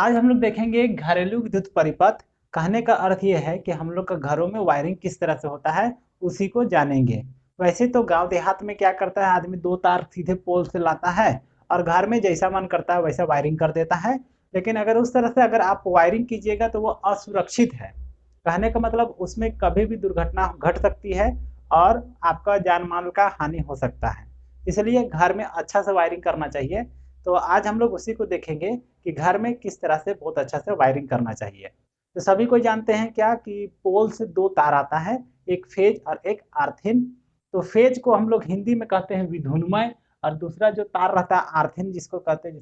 आज हम लोग देखेंगे घरेलू विद्युत परिपथ। कहने का अर्थ ये है कि हम लोग का घरों में वायरिंग किस तरह से होता है, उसी को जानेंगे। वैसे तो गांव देहात में क्या करता है, आदमी दो तार सीधे पोल से लाता है और घर में जैसा मन करता है वैसा वायरिंग कर देता है। लेकिन अगर उस तरह से अगर आप वायरिंग कीजिएगा तो वो असुरक्षित है। कहने का मतलब उसमें कभी भी दुर्घटना घट सकती है और आपका जान माल का हानि हो सकता है। इसलिए घर में अच्छा से वायरिंग करना चाहिए। तो आज हम लोग उसी को देखेंगे कि घर में किस तरह से बहुत अच्छा से वायरिंग करना चाहिए। तो सभी को जानते हैं क्या कि पोल से दो तार आता है, एक फेज और एक आर्थिन। तो फेज को हम लोग हिंदी में कहते हैं विधुन्मय, और दूसरा जो तार रहता है आर्थिन, जिसको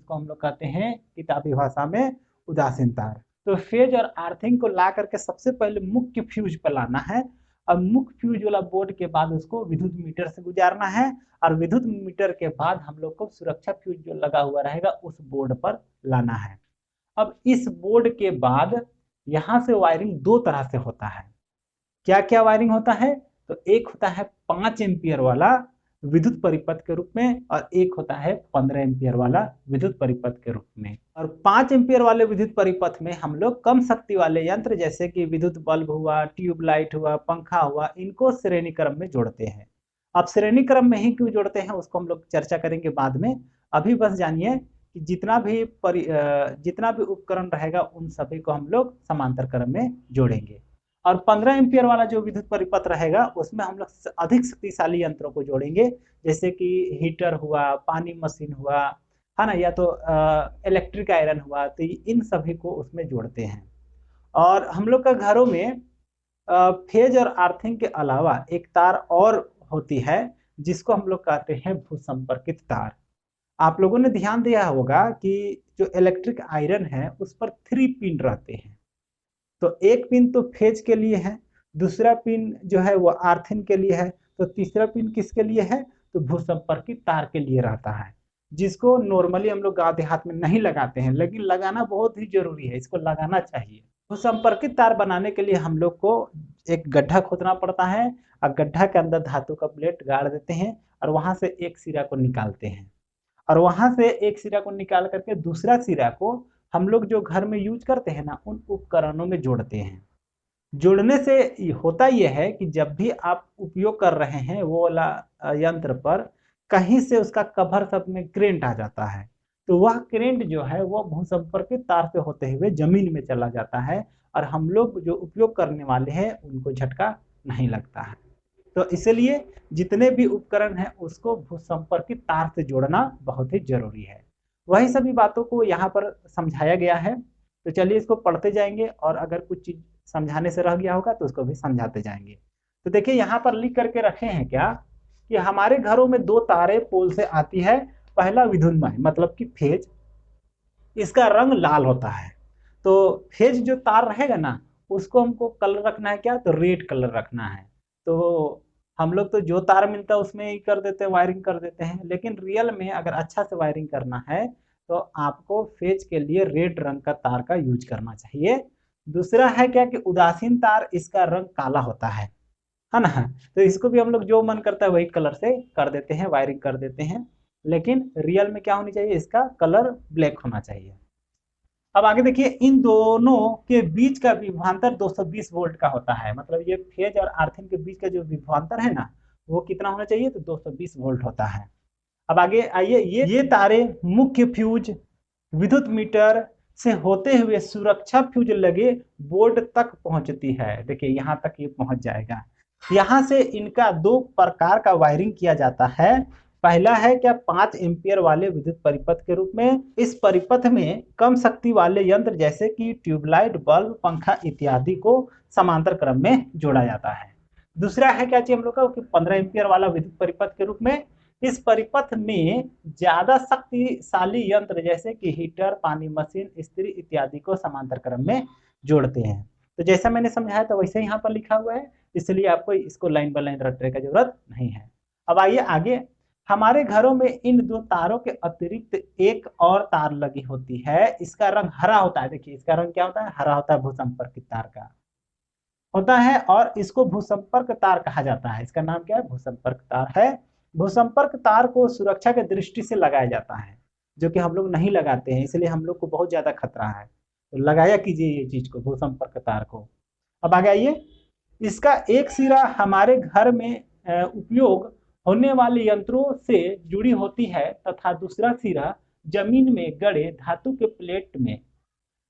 हम लोग कहते हैं किताबी भाषा में उदासीन तार। तो फेज और आर्थिन को ला करके सबसे पहले मुख्य फ्यूज पर लाना है, और मुख्य फ्यूज वाला बोर्ड के बाद उसको विद्युत मीटर से गुजारना है, और विद्युत मीटर के बाद हम लोग को सुरक्षा फ्यूज जो लगा हुआ रहेगा उस बोर्ड पर लाना है। अब इस बोर्ड के बाद यहाँ से वायरिंग दो तरह से होता है। क्या क्या वायरिंग होता है? तो एक होता है 5 एम्पियर वाला विद्युत परिपथ के रूप में, और एक होता है 15 एम्पियर वाला विद्युत परिपथ के रूप में। और 5 एम्पियर वाले विद्युत परिपथ में हम लोग कम शक्ति वाले यंत्र जैसे कि विद्युत बल्ब हुआ, ट्यूबलाइट हुआ, पंखा हुआ, इनको श्रेणी क्रम में जोड़ते हैं। अब श्रेणी क्रम में ही क्यों जोड़ते हैं उसको हम लोग चर्चा करेंगे बाद में। अभी बस जानिए कि जितना भी उपकरण रहेगा उन सभी को हम लोग समांतर क्रम में जोड़ेंगे। और 15 एम्पियर वाला जो विद्युत परिपथ रहेगा उसमें हम लोग अधिक शक्तिशाली यंत्रों को जोड़ेंगे, जैसे कि हीटर हुआ, पानी मशीन हुआ, है ना, या तो इलेक्ट्रिक आयरन हुआ। तो इन सभी को उसमें जोड़ते हैं। और हम लोग का घरों में फेज और अर्थिंग के अलावा एक तार और होती है, जिसको हम लोग कहते हैं भूसंपर्कित तार। आप लोगों ने ध्यान दिया होगा कि जो इलेक्ट्रिक आयरन है उस पर 3 पिन रहते हैं। तो एक पिन तो फेज के लिए है, दूसरा पिन जो है वो आर्थिन के लिए है, तो तीसरा पिन किसके लिए है? तो भूसंपर्कित तार के लिए रहता है, जिसको नॉर्मली हम लोग गाँव देहात में नहीं लगाते हैं, लेकिन लगाना बहुत ही जरूरी है, इसको लगाना चाहिए। भूसंपर्कित तार बनाने के लिए हम लोग को एक गड्ढा खोदना पड़ता है, और गड्ढा के अंदर धातु का प्लेट गाड़ देते हैं, और वहां से एक सिरा को निकालते हैं, और वहां से एक सिरा को निकाल करके दूसरा सिरा को हम लोग जो घर में यूज करते हैं ना उन उपकरणों में जोड़ते हैं। जोड़ने से होता यह है कि जब भी आप उपयोग कर रहे हैं वो वाला यंत्र पर कहीं से उसका कवर सब में करेंट आ जाता है, तो वह करेंट जो है वो भूसंपर्कित तार से होते हुए जमीन में चला जाता है, और हम लोग जो उपयोग करने वाले हैं उनको झटका नहीं लगता है। तो इसलिए जितने भी उपकरण हैं उसको भूसंपर्कित तार से जोड़ना बहुत ही जरूरी है। वही सभी बातों को यहाँ पर समझाया गया है। तो चलिए इसको पढ़ते जाएंगे, और अगर कुछ चीज समझाने से रह गया होगा तो उसको भी समझाते जाएंगे। तो देखिए यहाँ पर लिख करके रखे हैं क्या कि हमारे घरों में दो तारे पोल से आती है। पहला विद्युन्मय मतलब कि फेज, इसका रंग लाल होता है। तो फेज जो तार रहेगा ना उसको हमको कलर रखना है क्या? तो रेड कलर रखना है। तो हम लोग तो जो तार मिलता है उसमें ही कर देते हैं, वायरिंग कर देते हैं, लेकिन रियल में अगर अच्छा से वायरिंग करना है तो आपको फेज के लिए रेड रंग का तार का यूज करना चाहिए। दूसरा है क्या कि उदासीन तार, इसका रंग काला होता है ना। तो इसको भी हम लोग जो मन करता है वही कलर से कर देते हैं, वायरिंग कर देते हैं, लेकिन रियल में क्या होनी चाहिए? इसका कलर ब्लैक होना चाहिए। अब आगे देखिए, इन दोनों के बीच का विभवांतर 220 वोल्ट का होता है। मतलब ये फेज और आर्थिन के बीच का जो विभवांतर है ना वो कितना होना चाहिए? तो 220 वोल्ट होता है। अब आगे आइए, ये तारे मुख्य फ्यूज, विद्युत मीटर से होते हुए सुरक्षा फ्यूज लगे बोर्ड तक पहुंचती है। देखिए यहाँ तक ये पहुंच जाएगा। यहाँ से इनका दो प्रकार का वायरिंग किया जाता है। पहला है क्या? 5 एम्पियर वाले विद्युत परिपथ के रूप में। इस परिपथ में कम शक्ति वाले यंत्र जैसे कि ट्यूबलाइट, बल्ब, पंखा इत्यादि को समांतर क्रम में जोड़ा जाता है। दूसरा है क्या चाहिए हम लोग का कि 15 एम्पियर वाला विद्युत परिपथ के रूप में। इस परिपथ में ज्यादा शक्तिशाली यंत्र जैसे कि हीटर, पानी मशीन, इस्त्री इत्यादि को समांतर क्रम में जोड़ते हैं। तो जैसा मैंने समझाया था वैसे यहाँ पर लिखा हुआ है, इसलिए आपको इसको लाइन बाय लाइन रटने की जरूरत नहीं है। अब आइए आगे, हमारे घरों में इन दो तारों के अतिरिक्त एक और तार लगी होती है। इसका रंग हरा होता है। देखिए इसका रंग क्या होता है? हरा होता है, भूसंपर्कित तार का होता है, और इसको भूसंपर्क तार कहा जाता है। इसका नाम क्या है? भूसंपर्क तार है। भूसंपर्क तार को सुरक्षा के दृष्टि से लगाया जाता है, जो कि हम लोग नहीं लगाते हैं, इसलिए हम लोग को बहुत ज्यादा खतरा है। तो लगाया कीजिए ये चीज को, भूसंपर्क तार को। अब आगे आइए, इसका एक सिरा हमारे घर में उपयोग होने वाले यंत्रों से जुड़ी होती है तथा दूसरा सिरा जमीन में गड़े धातु के प्लेट में।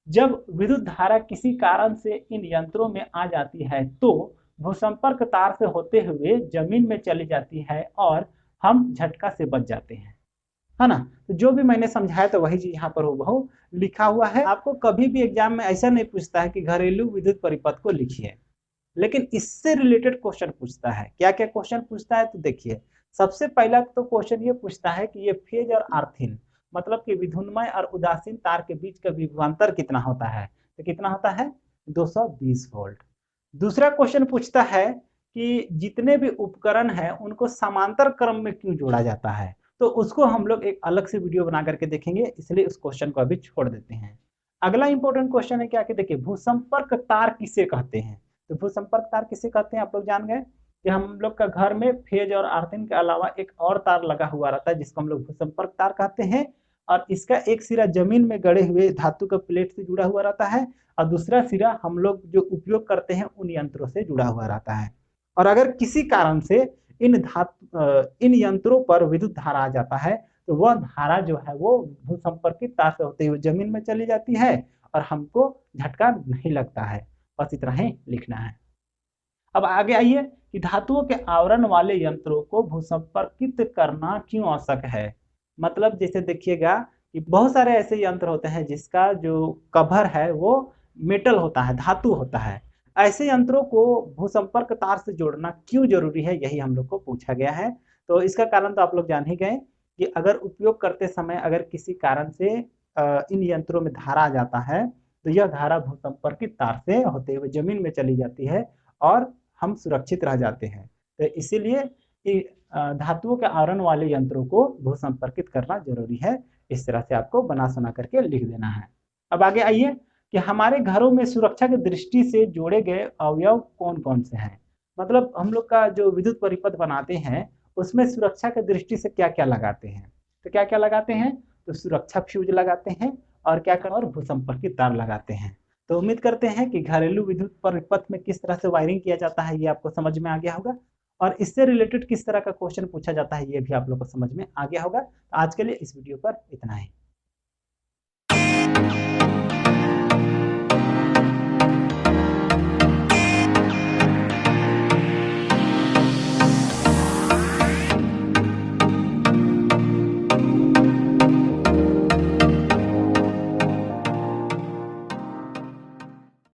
जब विद्युत धारा किसी कारण से इन यंत्रों में आ जाती है तो भूसंपर्क तार से होते हुए जमीन में चली जाती है और हम झटका से बच जाते हैं, है ना। तो जो भी मैंने समझाया तो वही चीज यहाँ पर हूबहू लिखा हुआ है। आपको कभी भी एग्जाम में ऐसा नहीं पूछता है कि घरेलू विद्युत परिपथ को लिखिए, लेकिन इससे रिलेटेड क्वेश्चन पूछता है। क्या क्या क्वेश्चन पूछता है तो देखिए, सबसे पहला तो क्वेश्चन ये पूछता है कि ये फेज और आर्थिन, मतलब कि विधुन्मय और उदासीन तार के बीच का विभवांतर कितना होता है, तो कितना होता है 220 वोल्ट। दूसरा क्वेश्चन पूछता है कि जितने भी उपकरण हैं उनको समांतर क्रम में क्यों जोड़ा जाता है, तो उसको हम लोग एक अलग से वीडियो बना करके देखेंगे, इसलिए उस क्वेश्चन को अभी छोड़ देते हैं। अगला इंपॉर्टेंट क्वेश्चन है क्या कि देखिए, भूसंपर्क तार किसे कहते हैं। तो भूसंपर्क तार किसे कहते हैं आप लोग जान गए कि हम लोग का घर में फेज और आर्थिन के अलावा एक और तार लगा हुआ रहता है जिसको हम लोग भूसंपर्क तार कहते हैं, और इसका एक सिरा जमीन में गड़े हुए धातु के प्लेट से जुड़ा हुआ रहता है और दूसरा सिरा हम लोग जो उपयोग करते हैं उन यंत्रों से जुड़ा हुआ रहता है। और अगर किसी कारण से इन यंत्रों पर विद्युत धारा आ जाता है तो वह धारा जो है वो भूसंपर्कित तार से होते हुए जमीन में चली जाती है और हमको झटका नहीं लगता है। बस इतना ही लिखना है। अब आगे आइए कि धातुओं के आवरण वाले यंत्रों को भूसंपर्कित करना क्यों आवश्यक है। मतलब जैसे देखिएगा कि बहुत सारे ऐसे यंत्र होते हैं जिसका जो कवर है वो मेटल होता है, धातु होता है। ऐसे यंत्रों को भूसंपर्क तार से जोड़ना क्यों जरूरी है, यही हम लोग को पूछा गया है। तो इसका कारण तो आप लोग जान ही गए कि अगर उपयोग करते समय अगर किसी कारण से इन यंत्रों में धारा आ जाता है तो यह धारा भूसंपर्कित तार से होते हुए जमीन में चली जाती है और हम सुरक्षित रह जाते हैं। तो इसीलिए धातुओं के आवरण वाले यंत्रों को भूसंपर्कित करना जरूरी है। इस तरह से आपको बना सुना करके लिख देना है। अब आगे आइए कि हमारे घरों में सुरक्षा की दृष्टि से जोड़े गए अवयव कौन कौन से हैं। मतलब हम लोग का जो विद्युत परिपथ बनाते हैं उसमें सुरक्षा की दृष्टि से क्या क्या लगाते हैं, तो क्या क्या लगाते हैं, तो सुरक्षा फ्यूज लगाते हैं और क्या कर और भूसंपर्कित तार लगाते हैं। तो उम्मीद करते हैं कि घरेलू विद्युत परिपथ में किस तरह से वायरिंग किया जाता है ये आपको समझ में आ गया होगा, और इससे रिलेटेड किस तरह का क्वेश्चन पूछा जाता है ये भी आप लोग को समझ में आ गया होगा। तो आज के लिए इस वीडियो पर इतना ही।